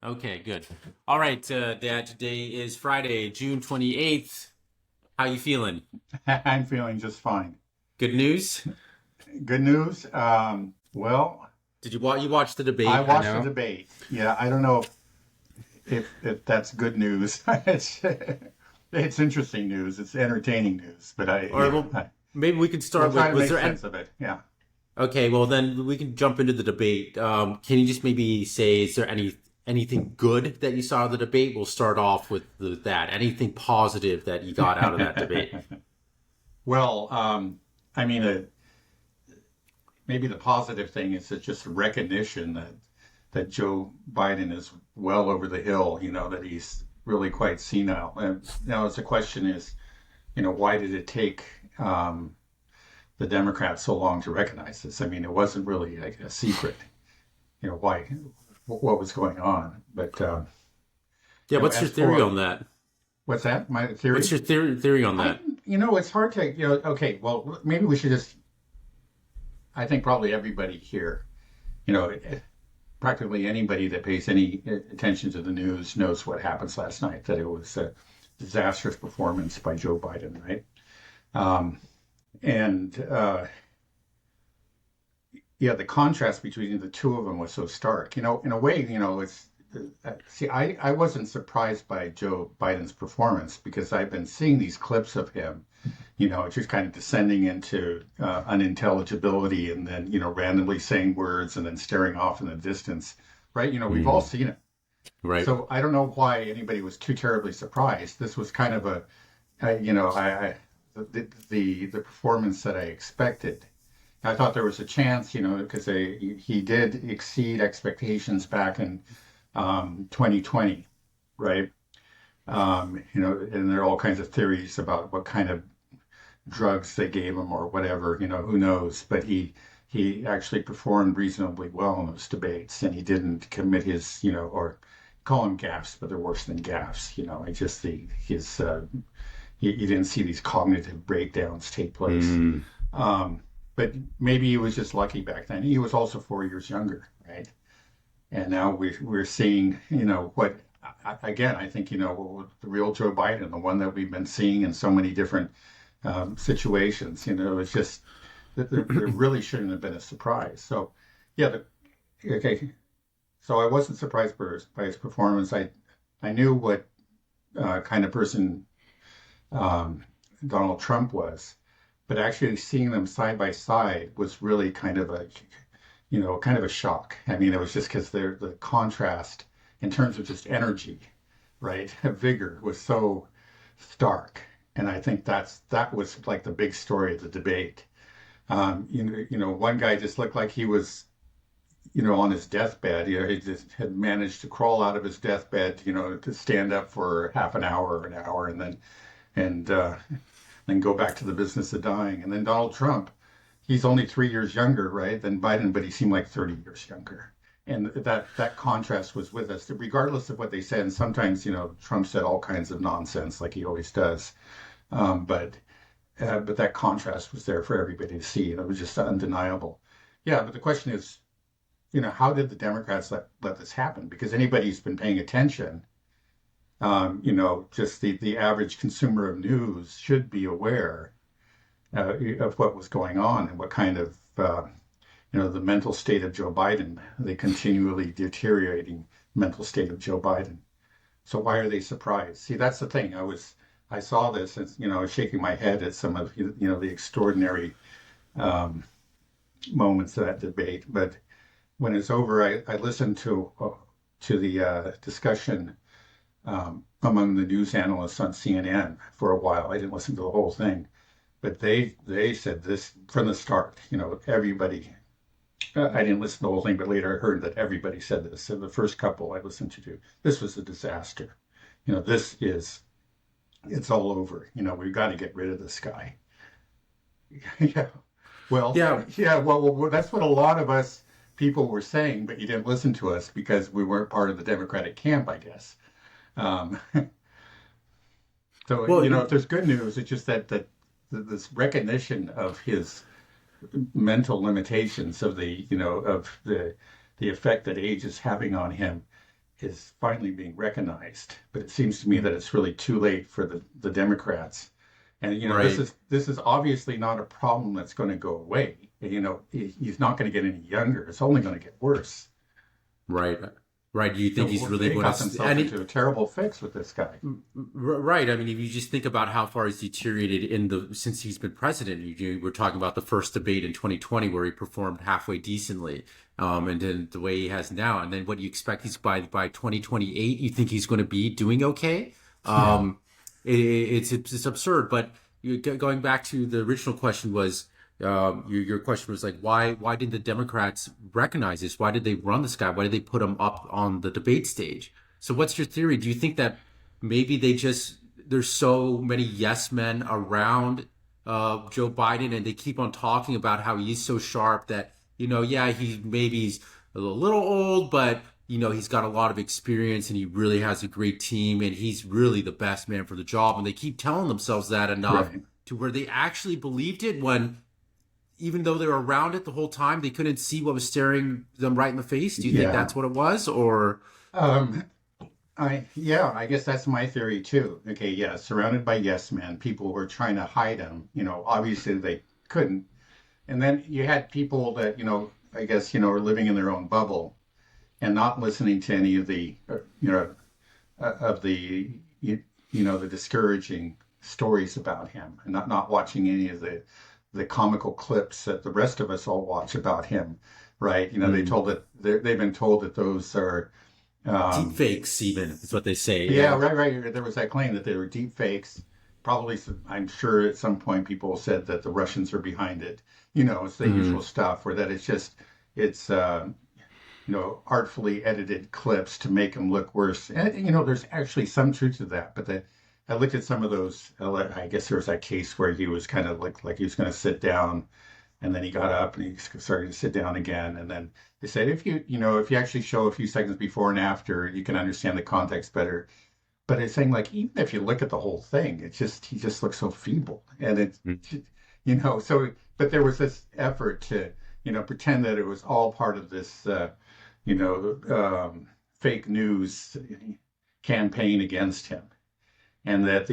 Okay, good. All right, Dad, today is Friday, June 28th. How you feeling? I'm feeling just fine. Good news? Good news. Well, Did you watch the I debate? I watched the know. debate. Yeah, I don't know if that's good news. It's interesting news. It's entertaining news. But All right, well, maybe we can we'll start try with to was make there any sense of it. Yeah. Okay, well then we can jump into the debate. Can you just maybe say is there anything good that you saw in the debate? We'll start off with that. Anything positive that you got out of that debate? Well, I mean, maybe the positive thing is it's just recognition that Joe Biden is well over the hill. That he's really quite senile. And now, the question is, why did it take the Democrats so long to recognize this? I mean, it wasn't really like a secret, why, what was going on. But, Yeah, what's your as theory for on that? what's that, my What's theory? your theory on I, that? it's hard to, okay, well, maybe we should just, I think probably everybody here, you know, practically anybody that pays any attention to the news knows what happens last night, that it was a disastrous performance by Joe Biden, right? Um, and yeah, the contrast between the two of them was so stark. In a way, it's see, I wasn't surprised by Joe Biden's performance because I've been seeing these clips of him, just kind of descending into unintelligibility and then, randomly saying words and then staring off in the distance, right? We've all Mm, seen it. right. So I don't know why anybody was too terribly surprised. This was kind of the performance that I expected. I thought there was a chance, because he did exceed expectations back in 2020, right? And there are all kinds of theories about what kind of drugs they gave him or whatever, who knows? But he actually performed reasonably well in those debates, and he didn't commit his, or call them gaffes, but they're worse than gaffes. I just the his you didn't see these cognitive breakdowns take place. Mm, Um, but maybe he was just lucky back then. He was also 4 years younger, right? And now we're seeing, what again, I think, the real Joe Biden, the one that we've been seeing in so many different situations. It's just that there really shouldn't have been a surprise. So, yeah, okay. So I wasn't surprised by his performance. I knew what kind of person um, Donald Trump was, but actually seeing them side by side was really kind of a shock. I mean, it was just because the contrast in terms of just energy, right, vigor was so stark. And I think that was like the big story of the debate. One guy just looked like he was, on his deathbed. He just had managed to crawl out of his deathbed, to stand up for half an hour, and then go back to the business of dying. And then Donald Trump, he's only 3 years younger, right, than Biden, but he seemed like 30 years younger. And that contrast was with us, regardless of what they said. And sometimes, Trump said all kinds of nonsense, like he always does. But that contrast was there for everybody to see, and it was just undeniable. Yeah, but the question is, how did the Democrats let this happen? Because anybody who's been paying attention, just the average consumer of news should be aware of what was going on and what kind of the mental state of Joe Biden, the continually deteriorating mental state of Joe Biden. So why are they surprised? See, that's the thing. I saw this, and I was shaking my head at some of the extraordinary um, moments of that debate. But when it's over, I listened to the discussion among the news analysts on CNN for a while. I didn't listen to the whole thing, but they said this from the start. Everybody. I didn't listen to the whole thing, but later I heard that everybody said this. So the first couple I listened to, this was a disaster. This is it's all over. We've got to get rid of this guy. Yeah. Well, yeah. yeah. Well, that's what a lot of us people were saying, but you didn't listen to us because we weren't part of the Democratic camp, I guess. Um, so Well, if there's good news, it's just that this recognition of his mental limitations, of the effect that age is having on him, is finally being recognized. But it seems to me that it's really too late for the Democrats. And this Right. is obviously not a problem that's going to go away. He's not going to get any younger. It's only going to get worse. Right. Right. Do you think he's really They going got to? themselves into a terrible fix with this guy. Right. I mean, if you just think about how far he's deteriorated since he's been president, we're talking about the first debate in 2020 where he performed halfway decently, and then the way he has now, and then what you expect he's by 2028, you think he's going to be doing okay? Yeah. Um, it's absurd. But going back to the original question was. Your question was like, why didn't the Democrats recognize this? Why did they run this guy? Why did they put him up on the debate stage? So what's your theory? Do you think that maybe there's so many yes men around Joe Biden and they keep on talking about how he's so sharp that, yeah, he's a little old, but he's got a lot of experience and he really has a great team and he's really the best man for the job. And they keep telling themselves that enough Right. to where they actually believed it when even though they were around it the whole time, they couldn't see what was staring them right in the face. Do you think Yeah. that's what it was, or Um, I guess that's my theory too. Okay, yeah, surrounded by yes men, people were trying to hide him. Obviously they couldn't. And then you had people that, I guess, are living in their own bubble and not listening to any of the, of the discouraging stories about him, and not watching any of the comical clips that the rest of us all watch about him, right? mm, They've been told that those are, deep um, fakes? Even is what they say. yeah, Yeah. right. There was that claim that they were deep fakes. Probably, I'm sure at some point people said that the Russians are behind it. It's the usual Mm, stuff where that it's artfully edited clips to make him look worse. And there's actually some truth to that. But I looked at some of those. I guess there was that case where he was kind of like he was going to sit down, and then he got up and he started to sit down again. And then they said if you actually show a few seconds before and after, you can understand the context better. But it's saying like even if you look at the whole thing, it's just he just looks so feeble, and mm. so. But there was this effort to pretend that it was all part of this you know, fake news campaign against him, and that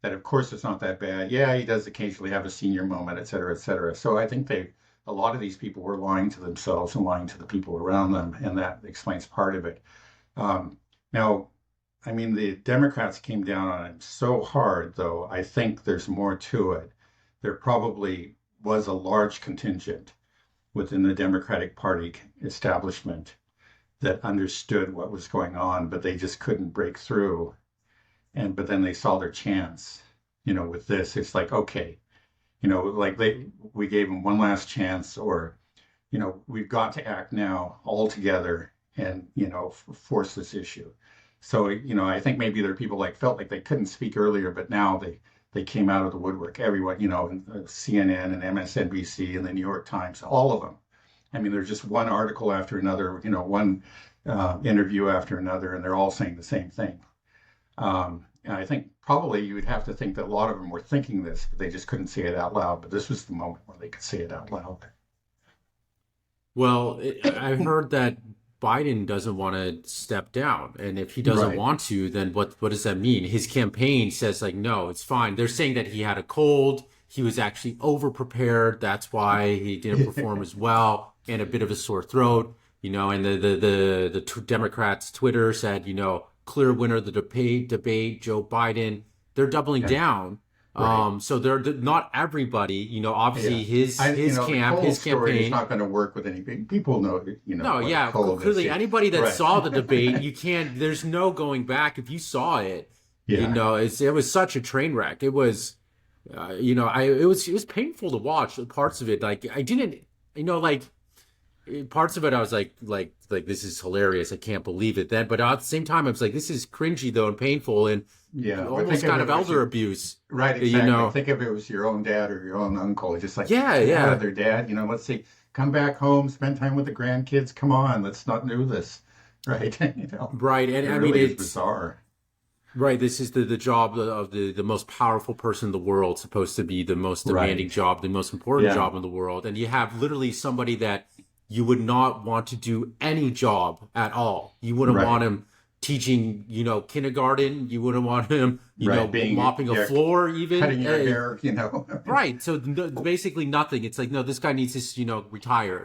that of course it's not that bad. Yeah, he does occasionally have a senior moment, et cetera, et cetera. So I think a lot of these people were lying to themselves and lying to the people around them, and that explains part of it. Now, I mean, the Democrats came down on him so hard, though. I think there's more to it. There probably was a large contingent within the Democratic Party establishment that understood what was going on, but they just couldn't break through. But then they saw their chance, with this. It's like, okay, like we gave them one last chance, or, we've got to act now all together and, force this issue. So, I think maybe there are people felt like they couldn't speak earlier, but now they came out of the woodwork. Everyone, CNN and MSNBC and the New York Times, all of them. I mean, there's just one article after another, one interview after another, and they're all saying the same thing. And I think probably you would have to think that a lot of them were thinking this, but they just couldn't say it out loud. But this was the moment where they could say it out loud. Well, I heard that Biden doesn't want to step down, and if he doesn't Right. want to, then what does that mean? His campaign says like, no, it's fine. They're saying that he had a cold. He was actually over prepared. That's why he didn't perform as well, and a bit of a sore throat. And the Democrats' Twitter said, clear winner of the debate, Joe Biden. They're doubling Yeah. down. Right. So they're not everybody. Obviously Yeah. The cold his story is campaign. not going to work with any people know, No, what a yeah, cold is. clearly anybody that Right. saw the debate, you can't. There's no going back. If you saw it, Yeah. it was such a train wreck. It was, it was painful to watch parts of it. Like I didn't, like parts of it, I was like this is hilarious. I can't believe it. Then, but at the same time, I was like, this is cringy though and painful and Yeah. But think almost of kind it of was elder abuse. right, You exactly. know, Think if it was your own dad or your own uncle. Just like, yeah, get out of yeah, there, dad. Let's see, come back home, spend time with the grandkids. Come on, let's not do this. Right. right. And It I mean, really is it's bizarre. right. This is the job of the most powerful person in the world, supposed to be the most demanding Right. job, the most important Yeah. job in the world. And you have literally somebody that you would not want to do any job at all. You wouldn't want Right. him teaching, kindergarten. You wouldn't want him, Right. Being, mopping a yeah, floor even. cutting your hair, I mean, Right. So basically nothing. It's like, no, this guy needs to, retire.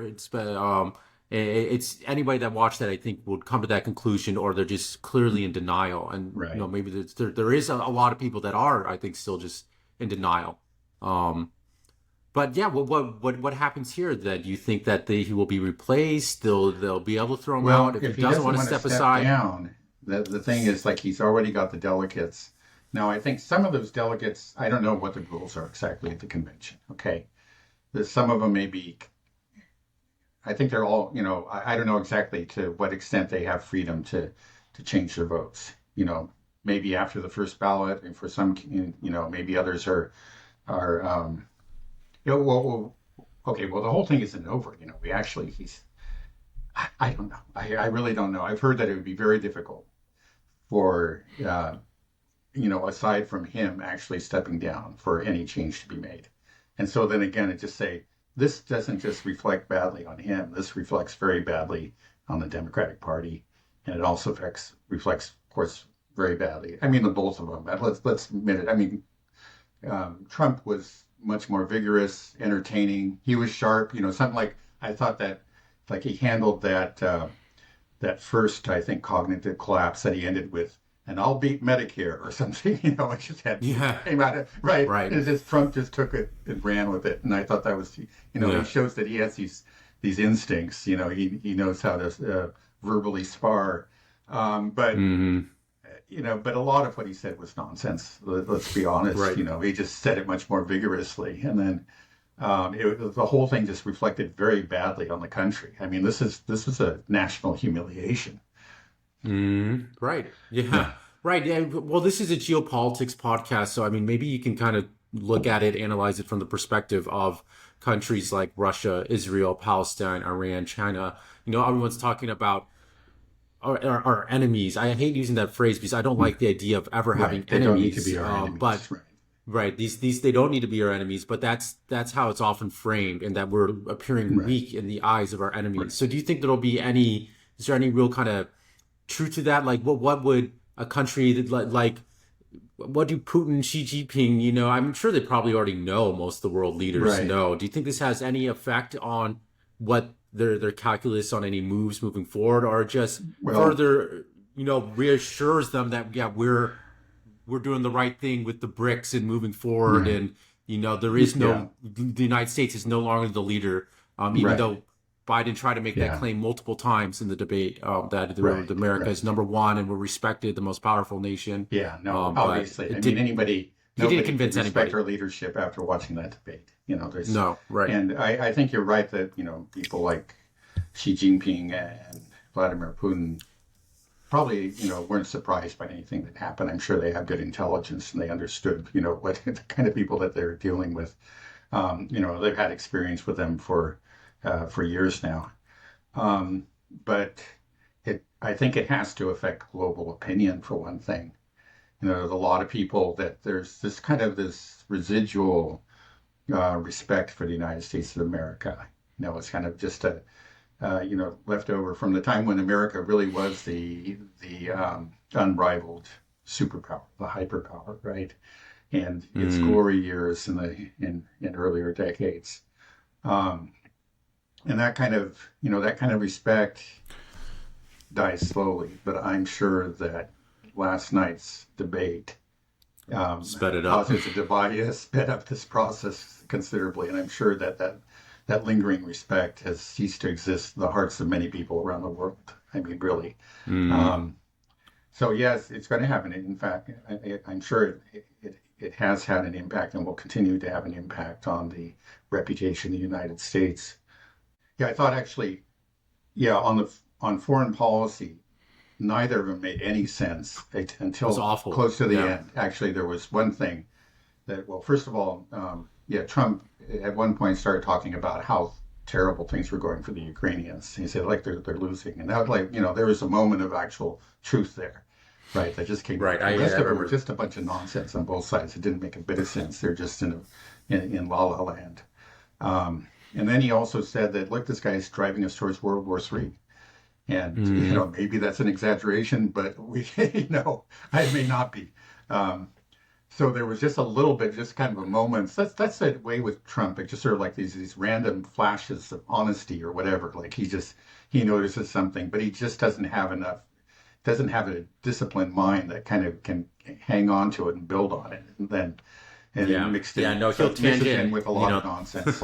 It's anybody that watched that, I think, would come to that conclusion, or they're just clearly in denial. And, right. maybe there is a lot of people that are, I think, still just in denial. Um, but yeah, what happens here then? Do you think that he will be replaced? They'll be able to throw him out Well, if he if he doesn't doesn't want to want to step step aside? down, the thing is, like, he's already got the delegates. Now, I think some of those delegates, I don't know what the rules are exactly at the convention. Okay. Some of them may be, I think they're all, I don't know exactly to what extent they have freedom to change their votes. Maybe after the first ballot, and for some, maybe others are, okay, well, the whole thing isn't over. We actually, I don't know. I really don't know. I've heard that it would be very difficult for, aside from him actually stepping down, for any change to be made. And so then again, it just say, this doesn't just reflect badly on him. This reflects very badly on the Democratic Party, and it also reflects, of course, very badly. I mean, the both of them. Let's admit it. I mean, Trump was much more vigorous, entertaining. He was sharp. Something like, I thought that, like, he handled that first, I think, cognitive collapse that he ended with, and I'll beat Medicare or something. It just Yeah. came out of right. Right. And just Trump just took it and ran with it, and I thought that was, he Yeah. shows that he has these instincts. He knows how to verbally spar, but. Hmm. But a lot of what he said was nonsense. Let's be honest. Right. He just said it much more vigorously, and then the whole thing just reflected very badly on the country. I mean, this is a national humiliation. Right. Yeah. Right. Yeah. Well, this is a geopolitics podcast, so I mean, maybe you can kind of look at it, analyze it from the perspective of countries like Russia, Israel, Palestine, Iran, China. Everyone's talking about our enemies. I hate using that phrase because I don't like the idea of ever having Right. They don't need to enemies. be our But enemies. Right. right, these they don't need to be our enemies, but that's how it's often framed, and that we're appearing Right. weak in the eyes of our Right. enemies. So, do you think there'll be any? Is there any real kind of truth to that? Like, what would a country that like what do Putin, Xi Jinping? I'm sure they probably already know. Most of the world leaders Right. know. Do you think this has any effect on what their calculus on any moves moving forward, or just Well, further, reassures them that, yeah, we're doing the right thing with the BRICS and moving forward, right. and there is Yeah. no the United States is no longer the leader, even Right. though Biden tried to make that Yeah. claim multiple times in the debate, that Right. America Right. is number one and we're respected, the most powerful nation. Yeah. No. But Obviously, I it mean, did he didn't nobody could convince respect anybody. our leadership after watching that debate. There's, No, right. and I think you're right that people like Xi Jinping and Vladimir Putin probably, weren't surprised by anything that happened. I'm sure they have good intelligence and they understood, what the kind of people that they're dealing with. They've had experience with them for years now. But I think it has to affect global opinion for one thing. There's a lot of people that there's this residual respect for the United States of America. It's kind of just left over from the time when America really was the unrivaled superpower, the hyperpower, right? And its Mm, glory years in earlier decades. Um, and that kind of respect dies slowly. But I'm sure that last night's debate sped it up. causes a divide, has sped up this process considerably, and I'm sure that lingering respect has ceased to exist in the hearts of many people around the world. I mean, really. Mm, Um, so yes, it's going to have an. In fact, I'm sure it has had an impact and will continue to have an impact on the reputation of the United States. Yeah, I thought actually, yeah, on foreign policy, neither of them made any sense it was until awful. close to the Yeah. end. Actually, there was one thing that, well, first of all, yeah, Trump at one point started talking about how terrible things were going for the Ukrainians. He said, like, they're losing. And that was like, there was a moment of actual truth there, right? That just came Right. out. The rest I of it was remember. just a bunch of nonsense on both sides. It didn't make a bit of sense. They're just in la la land. Um, And then he also said that, look, this guy is driving us towards World War III. And, maybe that's an exaggeration, but it may not be. Um, so there was just a little bit, just kind of a moment. That's the way with Trump. It's just sort of like these random flashes of honesty or whatever. Like he notices something, but he just doesn't have a disciplined mind that kind of can hang on to it and build on it, and then Yeah, yeah, no, so he'll it mixes in tangent, with a lot of nonsense.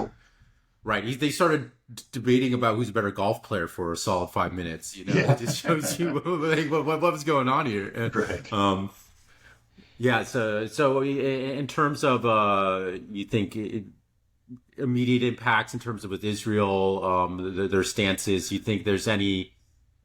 right. They started debating about who's a better golf player for a solid 5 minutes. Yeah, It just shows you like, what was going on here. right. Yeah. So in terms of you think immediate impacts in terms of with Israel, their stances, you think there's any?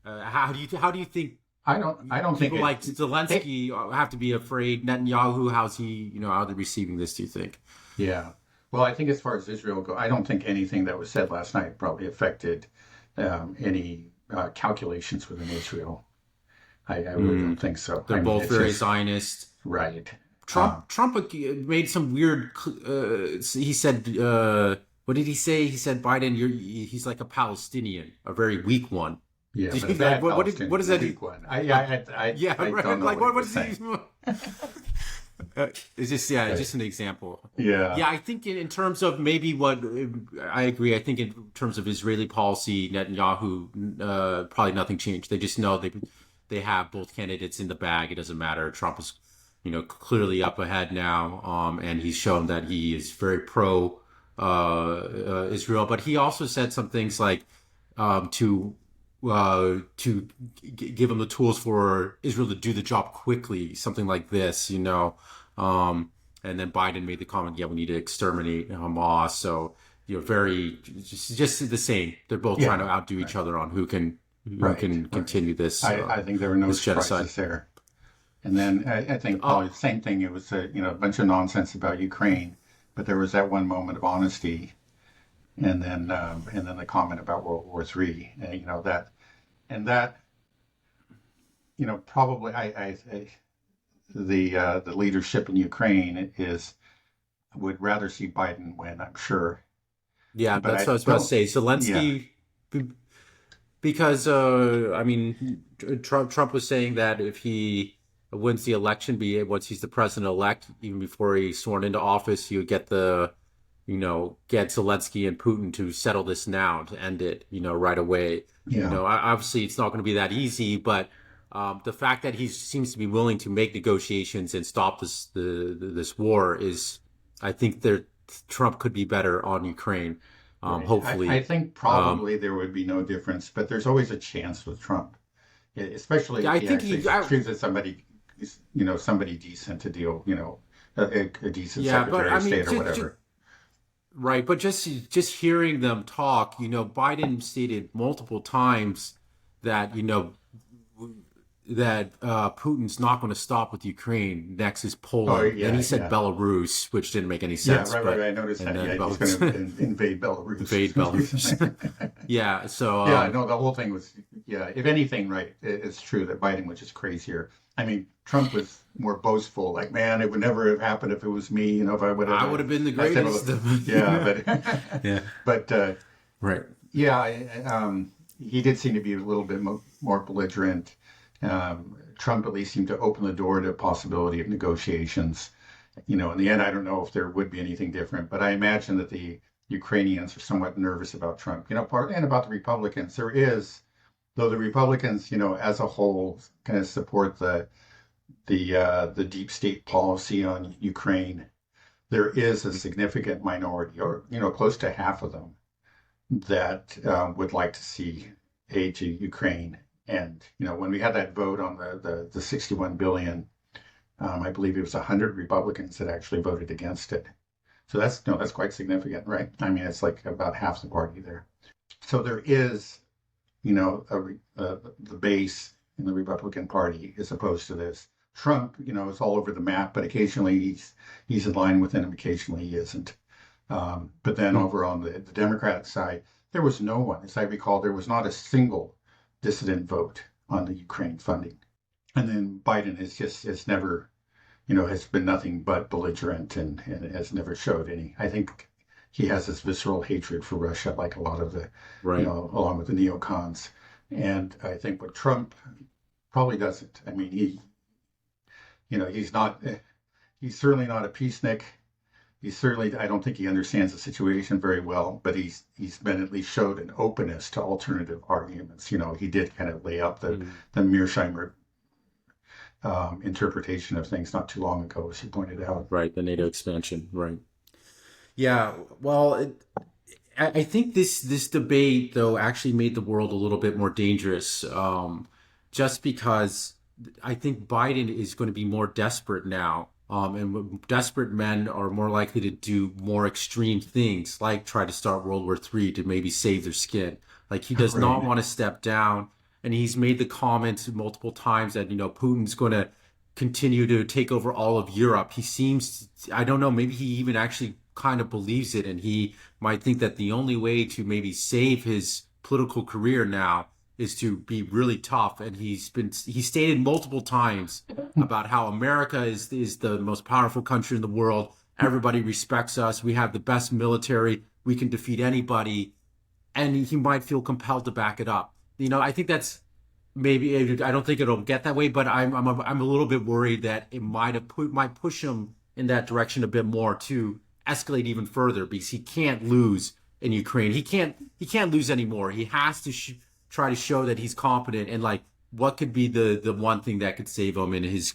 How do you think I don't think people like it. Zelensky have to be afraid? Netanyahu, how's he? How they're receiving this? Do you think? Yeah. Well, I think as far as Israel go, I don't think anything that was said last night probably affected any calculations within Israel. I really don't think so. They're I mean, both it's very just Zionist. right. Trump made some weird. He said, "What did he say?" He said, "Biden, he's like a Palestinian, a very weak one." Yeah, Did but a you like bad what Palestinian, does a that? weak one. Yeah, I don't right. know Like what he what was is saying. he? It's just Right. just an example. Yeah. Yeah, I think in terms of maybe what I agree. I think in terms of Israeli policy, Netanyahu probably nothing changed. They just know they have both candidates in the bag. It doesn't matter. Trump is clearly up ahead now, and he's shown that he is very pro Israel. But he also said some things like to give him the tools for Israel to do the job quickly, something like this, and then Biden made the comment, yeah, we need to exterminate Hamas. So, very just the same. They're both trying Yeah. to outdo each Right. other on who Right. can Right. continue I think there were no this genocide. surprises there. And then I think Uh, probably the same thing. It was a bunch of nonsense about Ukraine, but there was that one moment of honesty, and then the comment about World War III. That probably the leadership in Ukraine is would rather see Biden win, I'm sure, yeah, but that's I what I was about to don't. say. Yeah, Zelensky, because I mean, Trump was saying that if he wins the election, once he's the president elect, even before he's sworn into office, he would get Zelensky and Putin to settle this now to end it, right away. yeah, Obviously it's not going to be that easy, but the fact that he seems to be willing to make negotiations and stop this war is, I think that Trump could be better on Ukraine. right. I Hopefully, think um, probably there would be no difference, but there's always a chance with Trump, especially yeah, if I he think actually chooses somebody decent to deal, a decent yeah, but Secretary I of mean, State or whatever. right, but just hearing them talk, Biden stated multiple times that Putin's not going to stop with Ukraine. Next is Oh Poland. Then he yeah, said yeah. Belarus, which didn't make any Yeah, sense. right. But I noticed and that. then Yeah, he's going Belarus to invade invade Belarus. Belarus. Yeah. So Yeah, no, the whole thing was, yeah, if anything, right, it's true that Biden was just crazier. I mean, Trump was more boastful, like, man, it would never have happened if it was me, if I would I have. would have been the I said, well, greatest. yeah, but, Yeah. but, Right. yeah, he did seem to be a little bit more belligerent. Trump at least seemed to open the door to a possibility of negotiations. In the end, I don't know if there would be anything different, but I imagine that the Ukrainians are somewhat nervous about Trump, and about the Republicans. There is, though the Republicans, as a whole, kind of support the deep state policy on Ukraine. There is a significant minority, or close to half of them, that would like to see aid to Ukraine. And when we had that vote on the 61 billion, I believe it was 100 Republicans that actually voted against it. So that's quite significant, right? I mean, it's like about half the party there. So there is, the base in the Republican Party is opposed to this. Trump, is all over the map, but occasionally he's in line with him, occasionally he isn't. But then over on the Democrat side, there was no one, as I recall, there was not a single dissident vote on the Ukraine funding. And then Biden is never, has been nothing but belligerent and has never showed any. I think he has this visceral hatred for Russia, like a lot of the, Right. along with the neocons. And I think what Trump probably doesn't. I mean, he's not, he's certainly not a peacenik. He's certainly, I don't think he understands the situation very well, but he's been at least showed an openness to alternative arguments. He did kind of lay out Mhm. the Mearsheimer interpretation of things not too long ago, as you pointed out. Right. The NATO expansion. Right. Yeah. Well, I think this debate though actually made the world a little bit more dangerous, just because I think Biden is going to be more desperate now, and desperate men are more likely to do more extreme things, like try to start World War III to maybe save their skin. Like he does not Right. want to step down, and he's made the comments multiple times that Putin's going to continue to take over all of Europe. He seems, I don't know, maybe he even actually kind of believes it, and he might think that the only way to maybe save his political career now is to be really tough. And he stated multiple times about how America is the most powerful country in the world. Everybody respects us. We have the best military. We can defeat anybody. And he might feel compelled to back it up. I think that's maybe, I don't think it'll get that way, but I'm a little bit worried that it might push him in that direction a bit more to escalate even further, because he can't lose in Ukraine. He can't lose anymore. He has to try to show that he's competent, and like what could be the one thing that could save him in his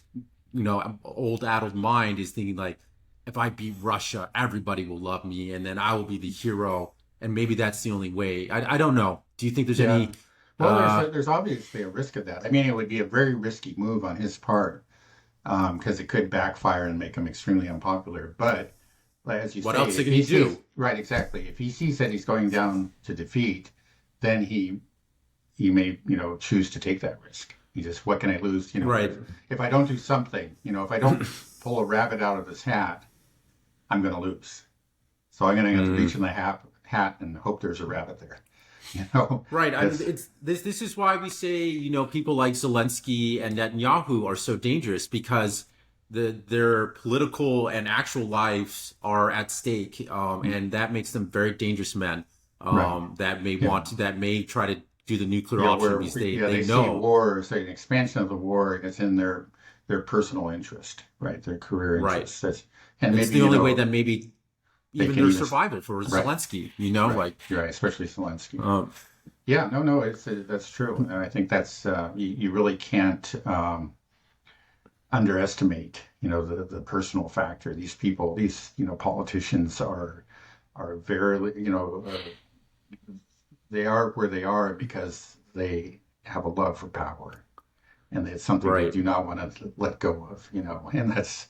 old addled mind is thinking like, if I beat Russia, everybody will love me, and then I will be the hero, and maybe that's the only way. I don't know. Do you think there's Yeah. any? Well, Uh, there's obviously a risk of that. I mean, it would be a very risky move on his part, because it could backfire and make him extremely unpopular. But as you what say, else if can he he sees, do? right, exactly, if he sees that he's going down to defeat, then he may, choose to take that risk. He just, what can I lose? Right. If I don't do something, if I don't pull a rabbit out of his hat, I'm going to lose. So I'm going to have to reach Mm. in the hat and hope there's a rabbit there. You know, Right. I mean, that's it's this. This is why we say people like Zelensky and Netanyahu are so dangerous, because their political and actual lives are at stake, and that makes them very dangerous men. right. Yeah. That may try to do the nuclear Yeah, option, where because yeah, they they see know. war, say an expansion of the war, it's in their personal interest, right? Their career Right. interests. And It's maybe, the only way that maybe they even can their even survival for right, Zelensky. right, Like. right, especially Zelensky. Um, Yeah, no, it's that's true, and I think that's you really can't underestimate, the personal factor. These people, these politicians are very, they are where they are because they have a love for power, and it's something they right. do not want to let go of, and that's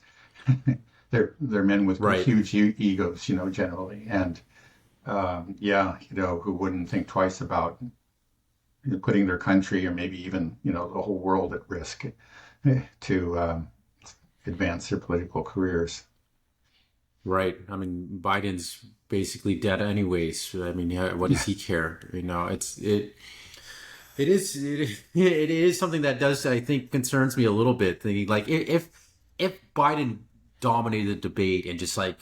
they're men with Right. huge egos, generally, and yeah, who wouldn't think twice about putting their country or maybe even the whole world at risk to advance their political careers. Right. I mean, Biden's basically dead anyways. I mean, what does he care? It is something that does, I think, concerns me a little bit. Thinking like, if Biden dominated the debate and just like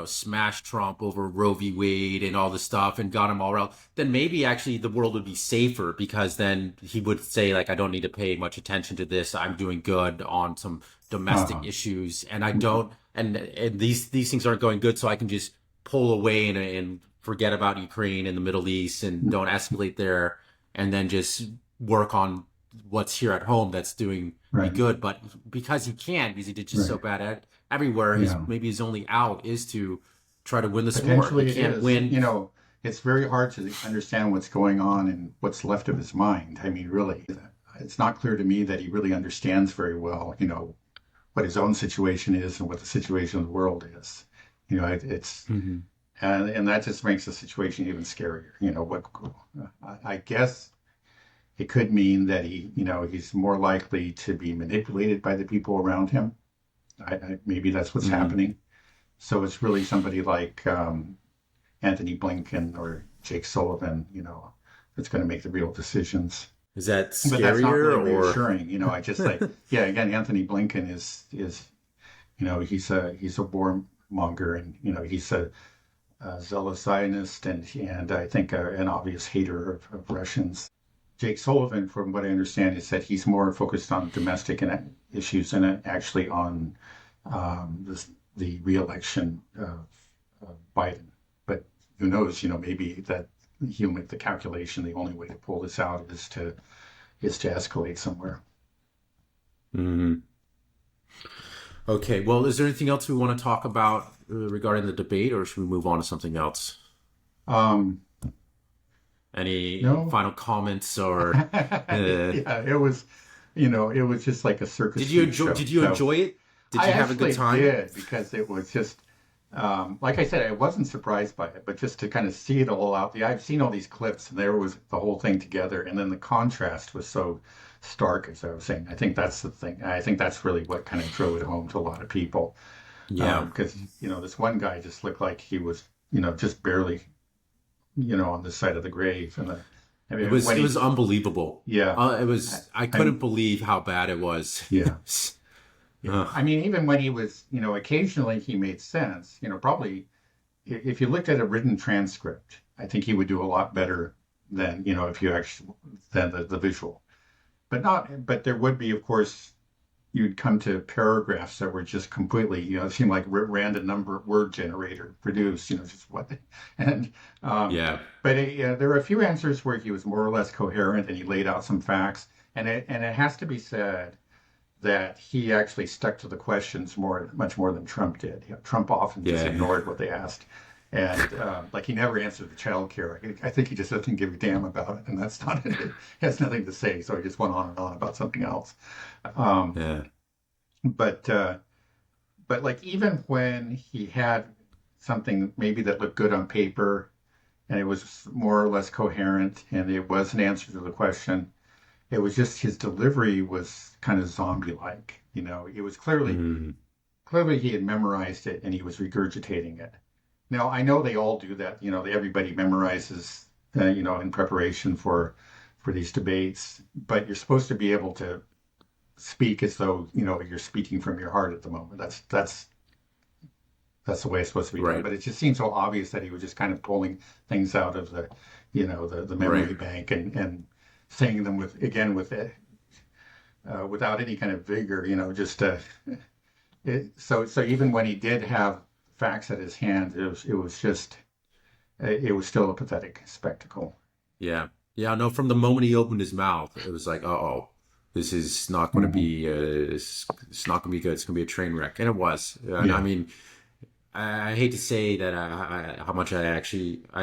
smashed Trump over Roe v. Wade and all this stuff and got him all around, then maybe actually the world would be safer, because then he would say like, I don't need to pay much attention to this. I'm doing good on some domestic Uh, issues, and I don't, and these things aren't going good, so I can just pull away and forget about Ukraine and the Middle East and don't escalate there, and then just work on what's here at home that's doing me right, good. But because he can't, because he did just so right, bad at everywhere, yeah. maybe his only out is to try to win this war. He Potentially it can't is. win. It's very hard to understand what's going on and what's left of his mind. I mean, really, it's not clear to me that he really understands very well, what his own situation is and what the situation of the world is. It's Hmm. and that just makes the situation even scarier. What I guess it could mean that he's more likely to be manipulated by the people around him. Maybe that's what's Hmm. happening. So it's really somebody like Anthony Blinken or Jake Sullivan, that's going to make the real decisions. Is that But that's not really scarier or? reassuring. I just like, yeah, again, Anthony Blinken is he's a warmonger, and he's zealous Zionist, and I think an obvious hater of Russians. Jake Sullivan, from what I understand, is that he's more focused on domestic issues and actually on the reelection of Biden. But who knows? Maybe that he'll make the calculation. The only way to pull this out is to escalate somewhere. Hmm. Okay. Well, is there anything else we want to talk about regarding the debate, or should we move on to something else? Um, Any no. final comments or? Yeah, it was just like a circus Did you freak enjoy? show. Did you So enjoy it? Did I you have a good actually time? did because it was just like I said, I wasn't surprised by it, but just to kind of see it all out. Yeah, I've seen all these clips, and there was the whole thing together, and then the contrast was so stark, as I was saying. I think that's the thing. I think that's really what kind of drove it home to a lot of people, Yeah. because this one guy just looked like he was just barely on this side of the grave, and I It mean was when it was he unbelievable. yeah. It was I I, couldn't believe how bad it was. yeah. Yeah. Ugh. I mean, even when he was, occasionally he made sense, probably if you looked at a written transcript, I think he would do a lot better than, if you actually, than the visual. But there would be, of course, you'd come to paragraphs that were just completely, it seemed like random number word generator produced, just what, and, um, Yeah. but there were a few answers where he was more or less coherent and he laid out some facts. And it has to be said that he actually stuck to the questions much more than Trump did. Trump often just Yeah. ignored what they asked, and like he never answered the child care. I think he just doesn't give a damn about it, and that's not it. He has nothing to say, so he just went on and on about something else. Um, Yeah. but like even when he had something maybe that looked good on paper, and it was more or less coherent, and it was an answer to the question, it was just his delivery was kind of zombie-like. It was Mhm. clearly he had memorized it and he was regurgitating it. Now I know they all do that. Everybody memorizes, in preparation for these debates. But you're supposed to be able to speak as though you're speaking from your heart at the moment. That's the way it's supposed to be done. Right. But it just seems so obvious that he was just kind of pulling things out of the Right. memory bank and saying them with it, without any kind of vigor, just so even when he did have facts at his hand, it was still a pathetic spectacle. Yeah. Yeah. No, from the moment he opened his mouth, it was like, oh, this is not going to Hmm. be. It's not going to be good. It's going to be a train wreck, and it was. And I Yeah, mean, I hate to say that how much I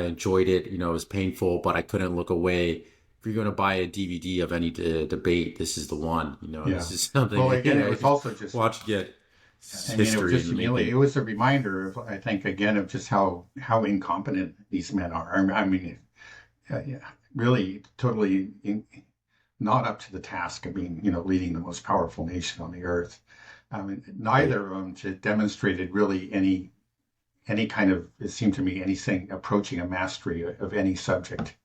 enjoyed it. It was painful, but I couldn't look away. If you're going to buy a DVD of any debate, this is the one. yeah. This is something Well, again, it was also just, watch get I mean, it was history just and humiliating. It making. was a reminder of, I think, again, of just how incompetent these men are. I mean, yeah, really, totally not up to the task of being, leading the most powerful nation on the earth. I mean, Right. neither of them demonstrated really any kind of, it seemed to me, anything approaching a mastery of any subject.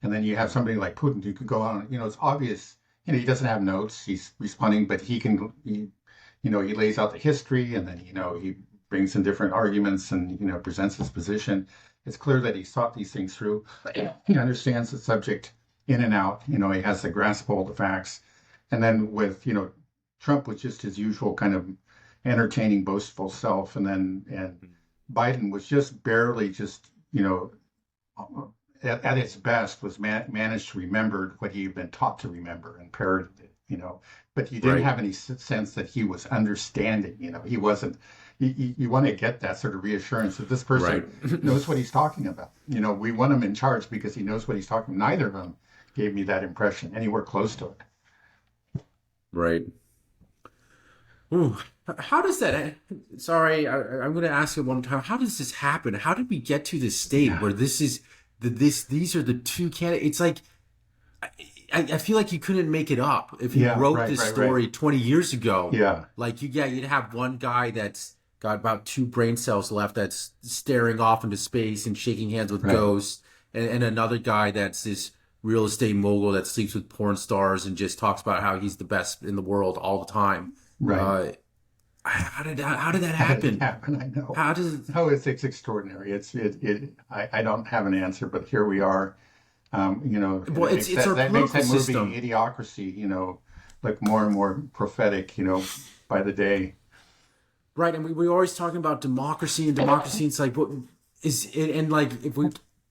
And then you have somebody like Putin who could go on, it's obvious, he doesn't have notes, he's responding, but he lays out the history, and then, he brings in different arguments and, presents his position. It's clear that he's thought these things through. He understands the subject in and out, he has to grasp all the facts. And then with, Trump was just his usual kind of entertaining, boastful self. And Biden was just barely at its best was managed to remember what he had been taught to remember and parroted it, but you didn't Right. have any sense that he was understanding, he wasn't, you want to get that sort of reassurance that this person Right. knows what he's talking about. We want him in charge because he knows what he's talking about. Neither of them gave me that impression anywhere close to it. Right. Ooh, how does that? Sorry, I'm going to ask it one time. How does this happen? How did we get to this state Yeah. where this is these are the two candidates? It's like I feel like you couldn't make it up if you Yeah. wrote Right. this Right. Right. story 20 years ago. Yeah. Like you'd have one guy that's got about two brain cells left that's staring off into space and shaking hands with Right. ghosts, and another guy that's this real estate mogul that sleeps with porn stars and just talks about how he's the best in the world all the time. Right. Uh, how did that How did it happen? happen? I know. How does Oh, it's extraordinary. I don't have an answer, but here we are. And well, it makes it's our that makes political that movie system, Idiocracy, look more and more prophetic, by the day. right? And we're always talking about democracy and democracy. It's like, what is it? And like, if we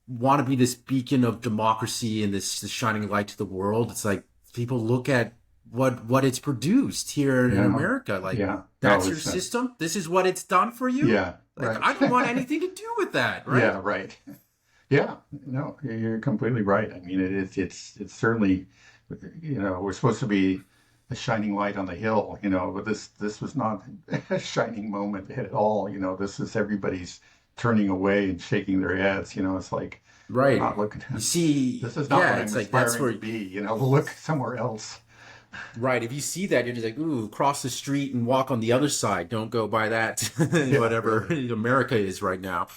want to be this beacon of democracy and this shining light to the world, it's like people look at what it's produced here in Yeah, America. Like, yeah. No, that's your system. This is what it's done for you. yeah, Like, right. I don't want anything to do with that, right? Yeah, right. Yeah, no, you're completely right. I mean, it's certainly, we're supposed to be a shining light on the hill, but this was not a shining moment at all. This is everybody's turning away and shaking their heads. It's like we're Right. not looking. You see, This is not yeah, what I'm it's like that's aspiring to where be. We'll look somewhere else. right. If you see that, you're just like, ooh, cross the street and walk on the other side. Don't go by that, Yeah, whatever really. America is right now.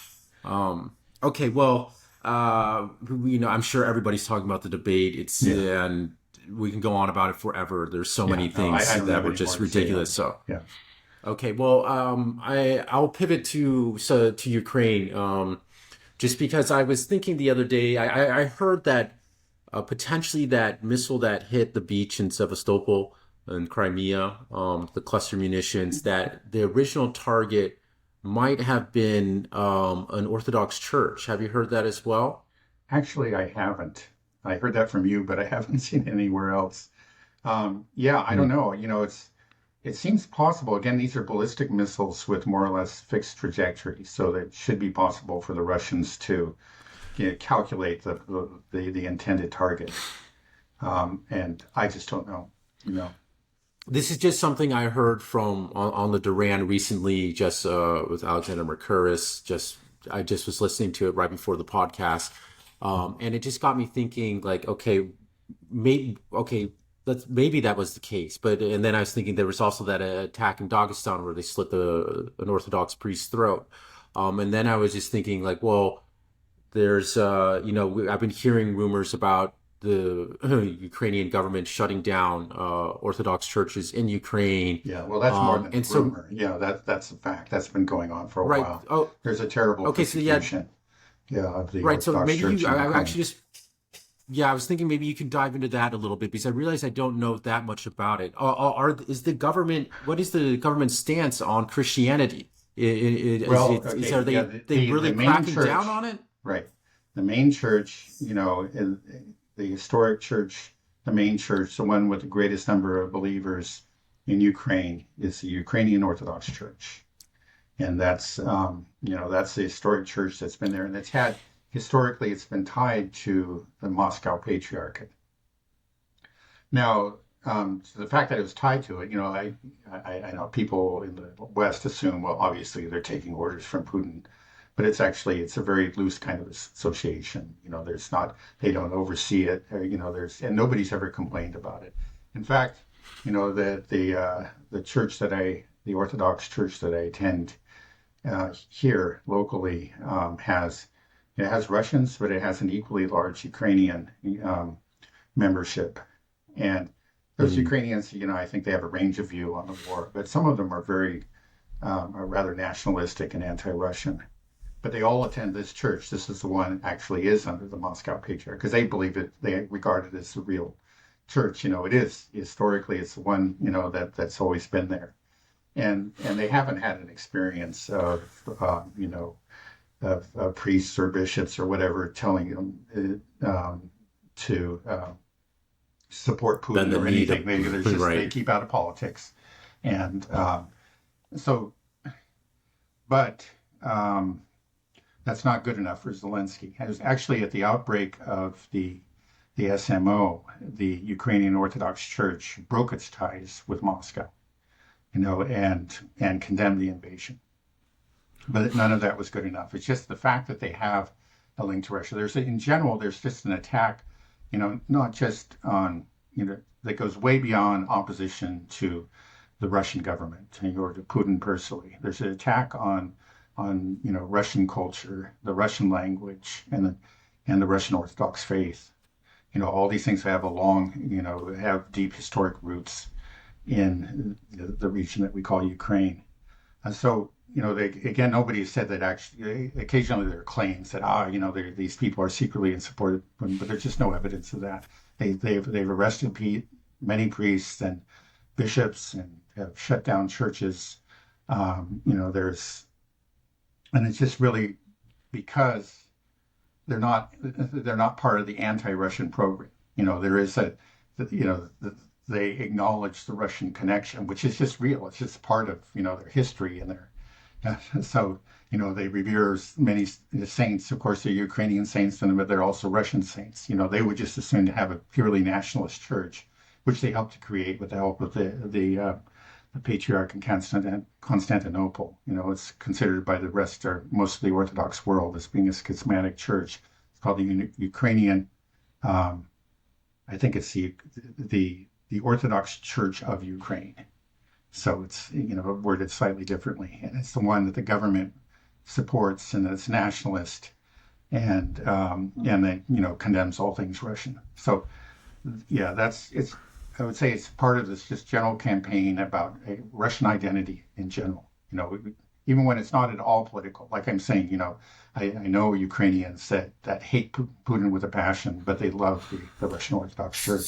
Okay, well, I'm sure everybody's talking about the debate. Yeah, And we can go on about it forever. There's so yeah. many No, I things don't that have were any more just to say on ridiculous. it. So, Yeah. okay, well, I'll pivot to Ukraine. Just because I was thinking the other day, I heard that potentially that missile that hit the beach in Sevastopol in Crimea, the cluster munitions, that the original target might have been an Orthodox church. Have you heard that as well? Actually, I haven't. I heard that from you, but I haven't seen it anywhere else. Yeah, I don't Mm. know. It seems possible. Again, these are ballistic missiles with more or less fixed trajectories, so that it should be possible for the Russians to calculate the intended target. And I just don't know. You know. This is just something I heard from on the Duran recently, just with Alexander Mercouris. I just was listening to it right before the podcast, and it just got me thinking. Like, maybe that was the case, but and then I was thinking there was also that attack in Dagestan where they slit an Orthodox priest's throat, and then I was just thinking like, well, there's, I've been hearing rumors about the Ukrainian government shutting down Orthodox churches in Ukraine. Yeah, well, that's more than a And so, rumor. That's a fact. That's been going on for a right. while. Oh, There's a terrible okay. So, yeah, persecution, yeah, of the right. So Orthodox maybe Church in I Ukraine. actually just, yeah, I was thinking maybe you can dive into that a little bit because I realize I don't know that much about it. What is the government's stance on Christianity? Well, okay, Are yeah, they the really main cracking church, down on it? right? The main church, in the historic church, the main church, the one with the greatest number of believers in Ukraine, is the Ukrainian Orthodox Church, and that's the historic church that's been there, and historically it's been tied to the Moscow Patriarchate. Now, so the fact that it was tied to it, I know people in the West assume, well, obviously they're taking orders from Putin, but it's a very loose kind of association. There's not, they don't oversee it, or, and nobody's ever complained about it. In fact, the church the Orthodox church that I attend here locally it has Russians, but it has an equally large Ukrainian um, membership. And those Mm. Ukrainians, I think they have a range of view on the war, but some of them are rather nationalistic and anti-Russian. But they all attend this church. This is the one actually is under the Moscow Patriarch because they believe it. They regard it as the real church. It is historically. It's the one that's always been there, and they haven't had an experience of priests or bishops or whatever telling them to support Then Putin the or need anything. of They right. keep out of politics, and so, but that's not good enough for Zelensky. It was actually at the outbreak of the SMO, the Ukrainian Orthodox Church broke its ties with Moscow, and condemned the invasion. But none of that was good enough. It's just the fact that they have a link to Russia. In general, there's just an attack, not just on, that goes way beyond opposition to the Russian government or to Putin personally. There's an attack on Russian culture, the Russian language, and the Russian Orthodox faith. All these things have deep historic roots in the region that we call Ukraine. So, they, again, nobody has said that actually. Occasionally, there are claims that, these people are secretly in support, but there's just no evidence of that. They've arrested many priests and bishops and have shut down churches. There's, and it's just really because they're not part of the anti-Russian program. There is they acknowledge the Russian connection, which is just real. It's just part of their history and their so they revere many saints. Of course, they're Ukrainian saints, but they're also Russian saints. They would just assume to have a purely nationalist church, which they helped to create with the help of the Patriarch in Constantinople. It's considered by the rest, or most of the Orthodox world, as being a schismatic church. It's called the Ukrainian. I think it's the Orthodox Church of Ukraine. So it's worded slightly differently, and it's the one that the government supports, and it's nationalist, and then condemns all things Russian. So yeah, it's. I would say it's part of this just general campaign about a Russian identity in general. Even when it's not at all political. Like I'm saying, I know Ukrainians that hate Putin with a passion, but they love the Russian Orthodox Church.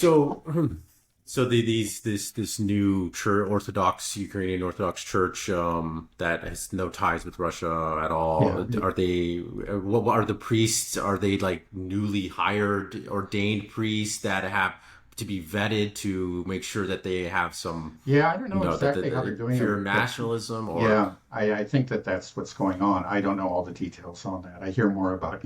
So this new Ukrainian Orthodox Church that has no ties with Russia at all. Yeah. Are they? What are the priests? Are they like newly hired, ordained priests that have to be vetted to make sure that they have some? Yeah, I don't know exactly how they're doing pure it. nationalism, or Yeah, I think that's what's going on. I don't know all the details on that. I hear more about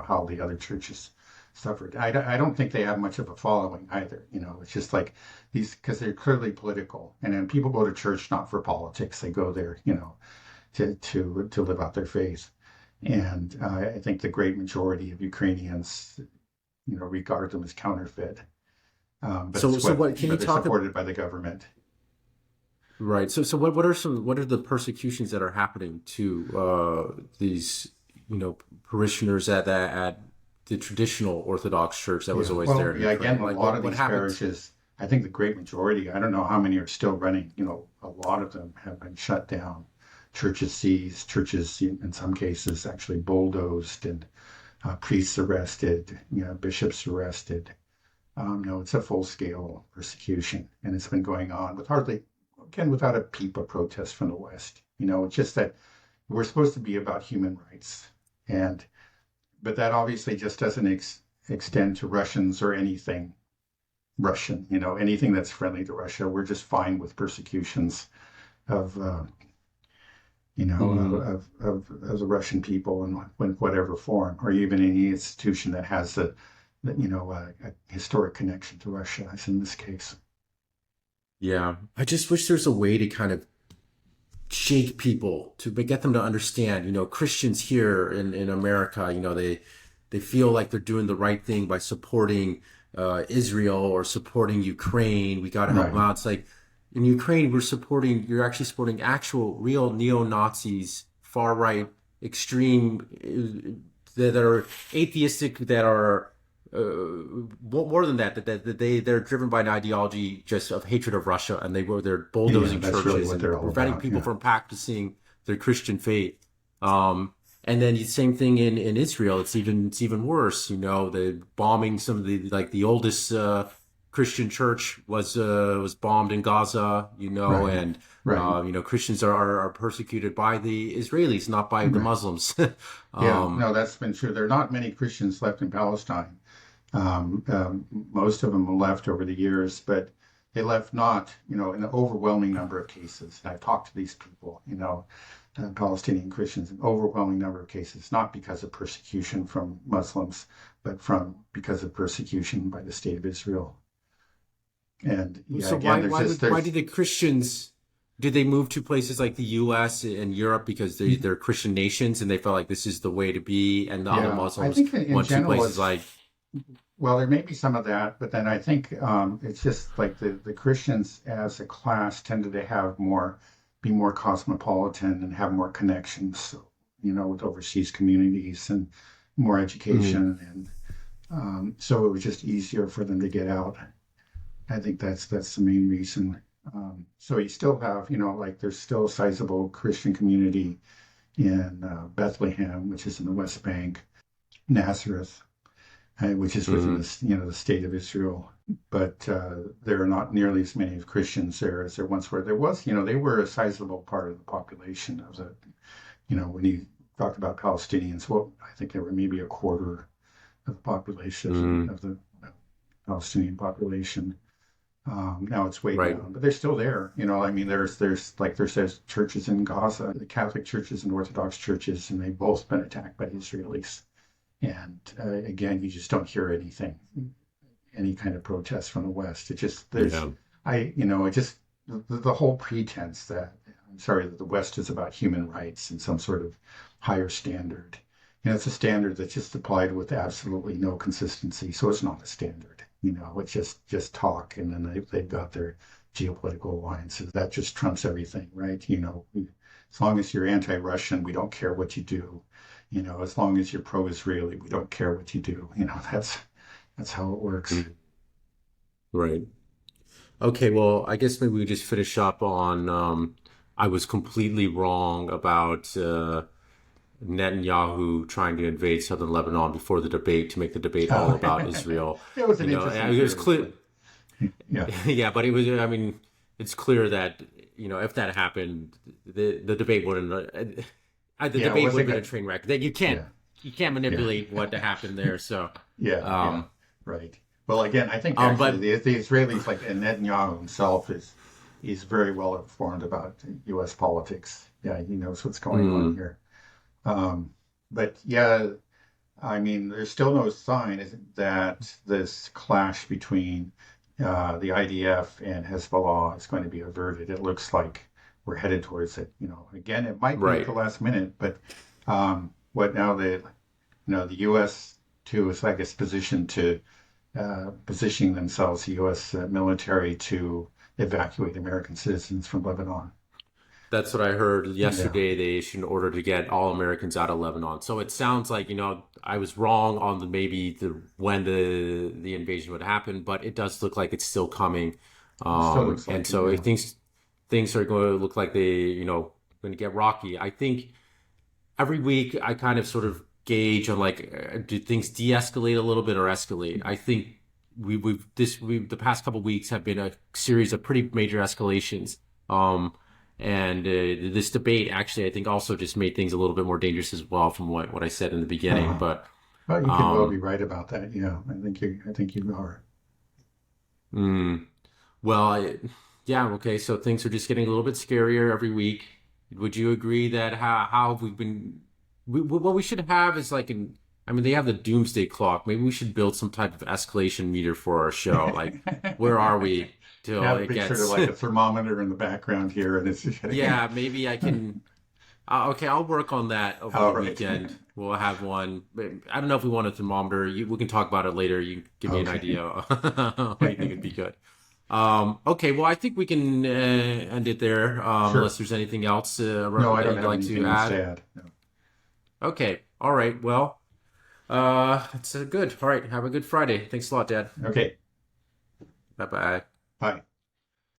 how the other churches suffered. I don't think they have much of a following either. It's just like these, because they're clearly political, and then people go to church not for politics. They go there, to live out their faith. And I think the great majority of Ukrainians, regard them as counterfeit. But what can you they're talk supported by the government. Right. So what are the persecutions that are happening to these parishioners at the traditional Orthodox Church that was always there? Yeah, again, Like, a lot of what these happens? parishes, I think the great majority, I don't know how many are still running, a lot of them have been shut down, churches seized, churches in some cases actually bulldozed, and priests arrested, bishops arrested. It's a full-scale persecution, and it's been going on without a peep of protest from the West. It's just that we're supposed to be about human rights, but that obviously just doesn't extend to Russians or anything Russian. Anything that's friendly to Russia, we're just fine with persecutions of of the Russian people in whatever form, or even any institution that has a historic connection to Russia, as in this case. Yeah, I just wish there's a way to kind of shake people to get them to understand. Christians here in America, they feel like they're doing the right thing by supporting Israel or supporting Ukraine. We got to help them out. It's like in Ukraine, you're actually supporting actual real neo-Nazis, far right, extreme, that are atheistic, that are more than that they're driven by an ideology just of hatred of Russia, and they're bulldozing churches really and they're all preventing about, people from practicing their Christian faith. And then the same thing in Israel. It's even worse. The bombing, some of the oldest Christian church was bombed in Gaza. And Christians are persecuted by the Israelis, not by the Muslims. No, that's been true. There are not many Christians left in Palestine. Most of them left over the years, but they left not, in an overwhelming number of cases. And I've talked to these people, Palestinian Christians, an overwhelming number of cases, not because of persecution from Muslims, but because of persecution by the state of Israel. And so again, why did the Christians? Did they move to places like the U.S. and Europe because they're Christian nations and they felt like this is the way to be, and the other Muslims went to places like? Well, there may be some of that, but then I think it's just like the Christians as a class tended to be more cosmopolitan and have more connections, with overseas communities and more education, and so it was just easier for them to get out. I think that's the main reason. So you still have, like there's still a sizable Christian community in Bethlehem, which is in the West Bank, Nazareth, which is within Mm, the state of Israel. But there are not nearly as many Christians there as there once were. There was, they were a sizable part of the population of the, when you talked about Palestinians, well, I think there were maybe a quarter of the population mm, of the Palestinian population. Now it's way right. down, but they're still there. I mean, there's churches in Gaza, the Catholic churches and Orthodox churches, and they've both been attacked by the Israelis. And again, you just don't hear anything, any kind of protest from the West. It just there's, Yeah. it just the whole pretense that I'm sorry that the West is about human rights and some sort of higher standard. It's a standard that's just applied with absolutely no consistency. So it's not a standard. It's just talk, and then they've got their geopolitical alliances. That just trumps everything, right? As long as you're anti-Russian, we don't care what you do. As long as you're pro-Israeli, we don't care what you do. That's how it works. Mm, right. Okay, well, I guess maybe we just finish up on I was completely wrong about Netanyahu trying to invade southern Lebanon before the debate to make the debate all about Israel. It was an interesting And it was theory, clear. but yeah, Yeah, but it was. I mean, it's clear that if that happened, the debate wouldn't. The yeah, it debate would wasn't have been a good. train wreck. That Yeah, you can't yeah, manipulate what happened there. So, yeah, um, right. Well, again, I think actually but the Israelis, like and Netanyahu himself, is very well informed about U.S. politics. Yeah, he knows what's going on mm, here. Um, but yeah, I mean, there's still no sign that this clash between the IDF and Hezbollah is going to be averted. It looks like we're headed towards it. Again, it might be at the right. last minute, but what now the U.S. too is like its position to positioning themselves, the U.S. Military, to evacuate American citizens from Lebanon. That's what I heard Yeah. yesterday. They issued an order to get all Americans out of Lebanon. So it sounds like, I was wrong on the maybe the when the invasion would happen, but it does look like it's still coming. It still looks And like it, so yeah. things are going to look like going to get rocky. I think every week I kind of sort of gauge on like, do things de-escalate a little bit or escalate? I think we the past couple weeks have been a series of pretty major escalations. And this debate actually, I think, also just made things a little bit more dangerous as well from what I said in the beginning. Uh, But well, you could well be um, right about that. Yeah, I think you are. mm, well, yeah, okay. So things are just getting a little bit scarier every week. Would you agree that how have we been? What we should have is like an. I mean, they have the doomsday clock. Maybe we should build some type of escalation meter for our show. Like, where are we till Have a it big sort of gets? like a thermometer in the background here, and it's just getting. Yeah, maybe I can. Okay, I'll work on that over the All right. weekend. We'll have one. But I don't know if we want a thermometer. We can talk about it later. You can give me an Okay. idea. What you think would be good. Okay, well, I think we can end it there, Sure. unless there's anything else No, I that don't you'd have like to anything else add. to add. No. Okay, all right. Well, it's good. All right, have a good Friday. Thanks a lot, Dad. Okay. Bye bye. Bye.